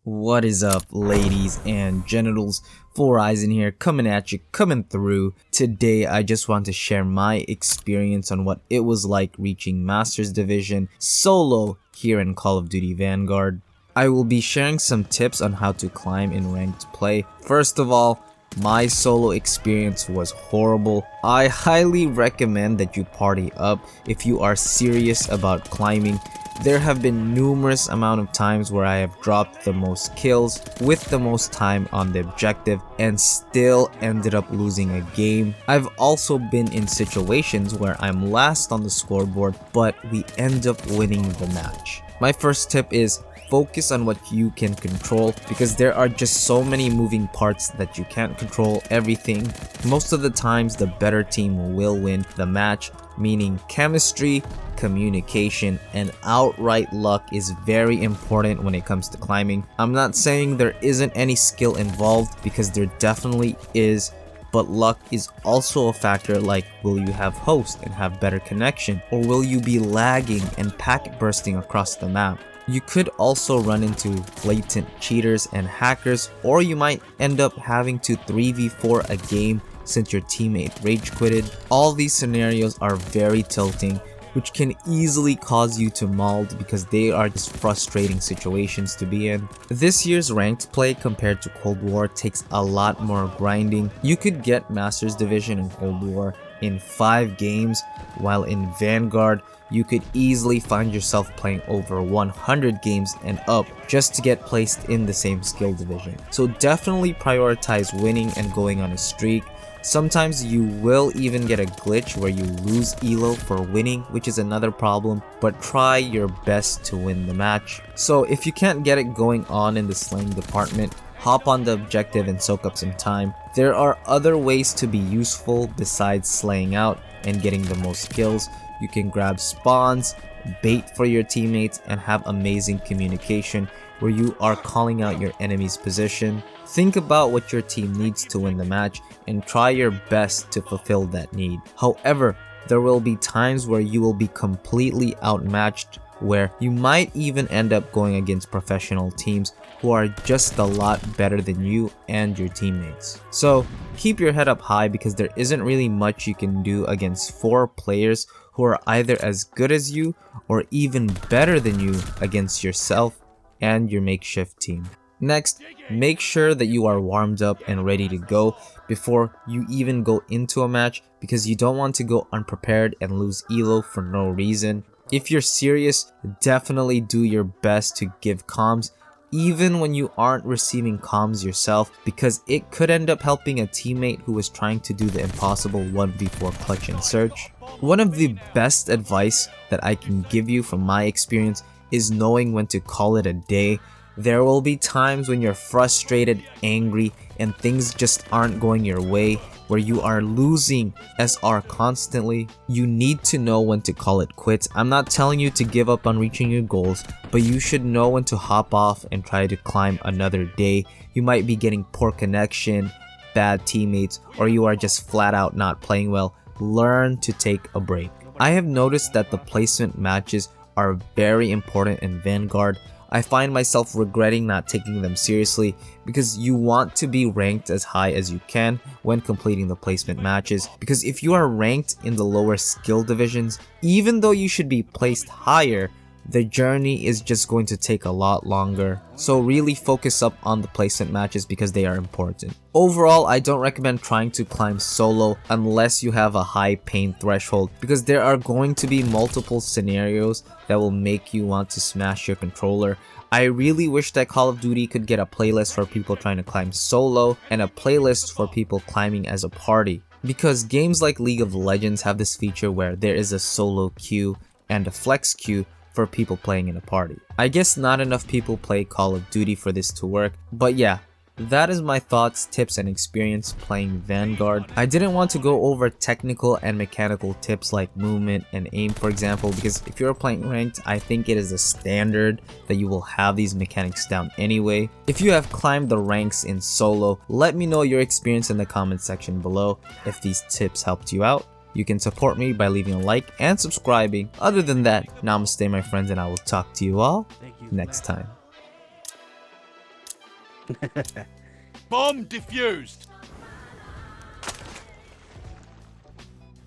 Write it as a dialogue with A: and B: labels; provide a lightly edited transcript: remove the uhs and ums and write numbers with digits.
A: What is up, ladies and genitals? Four Eyes in here, coming at you, coming through. Today I just want to share my experience on what it was like reaching Masters Division solo here in Call of Duty Vanguard. I will be sharing some tips on how to climb in ranked play. First of all, my solo experience was horrible. I highly recommend that you party up if you are serious about climbing. There have been numerous amount of times where I have dropped the most kills with the most time on the objective and still ended up losing a game. I've also been in situations where I'm last on the scoreboard but we end up winning the match. My first tip is focus on what you can control, because there are just so many moving parts that you can't control everything. Most of the times the better team will win the match, meaning chemistry, communication, and outright luck is very important when it comes to climbing. I'm not saying there isn't any skill involved, because there definitely is, but luck is also a factor. Like, will you have host and have better connection, or will you be lagging and packet bursting across the map? You could also run into blatant cheaters and hackers, or you might end up having to 3v4 a game since your teammate rage quitted. All these scenarios are very tilting, which can easily cause you to mold because they are just frustrating situations to be in. This year's ranked play compared to Cold War takes a lot more grinding. You could get Masters Division in Cold War in 5 games, while in Vanguard you could easily find yourself playing over 100 games and up just to get placed in the same skill division. So definitely prioritize winning and going on a streak. Sometimes you will even get a glitch where you lose elo for winning, which is another problem, but try your best to win the match. So if you can't get it going on in the slaying department, hop on the objective and soak up some time. There are other ways to be useful besides slaying out and getting the most kills. You can grab spawns, bait for your teammates, and have amazing communication where you are calling out your enemy's position. Think about what your team needs to win the match and try your best to fulfill that need. However, there will be times where you will be completely outmatched, where you might even end up going against professional teams who are just a lot better than you and your teammates. So keep your head up high, because there isn't really much you can do against 4 players who are either as good as you or even better than you against yourself and your makeshift team. Next, make sure that you are warmed up and ready to go before you even go into a match, because you don't want to go unprepared and lose elo for no reason. If you're serious, definitely do your best to give comms even when you aren't receiving comms yourself, because it could end up helping a teammate who is trying to do the impossible 1v4 clutch and search. One of the best advice that I can give you from my experience is knowing when to call it a day. There will be times when you're frustrated, angry, and things just aren't going your way, where you are losing SR constantly. You need to know when to call it quits. I'm not telling you to give up on reaching your goals, but you should know when to hop off and try to climb another day. You might be getting poor connection, bad teammates, or you are just flat out not playing well. Learn to take a break. I have noticed that the placement matches are very important in Vanguard. I find myself regretting not taking them seriously, because you want to be ranked as high as you can when completing the placement matches, because if you are ranked in the lower skill divisions, even though you should be placed higher, the journey is just going to take a lot longer. So really focus up on the placement matches, because they are important. Overall, I don't recommend trying to climb solo unless you have a high pain threshold, because there are going to be multiple scenarios that will make you want to smash your controller. I really wish that Call of Duty could get a playlist for people trying to climb solo and a playlist for people climbing as a party, because games like League of Legends have this feature where there is a solo queue and a flex queue for people playing in a party. I guess not enough people play Call of Duty for this to work, but yeah, that is my thoughts, tips, and experience playing Vanguard. I didn't want to go over technical and mechanical tips like movement and aim, for example, because if you're playing ranked, I think it is a standard that you will have these mechanics down anyway. If you have climbed the ranks in solo, let me know your experience in the comment section below. If these tips helped you out, you can support me by leaving a like and subscribing. Other than that, namaste my friends, and I will talk to you all next time.
B: Bomb defused.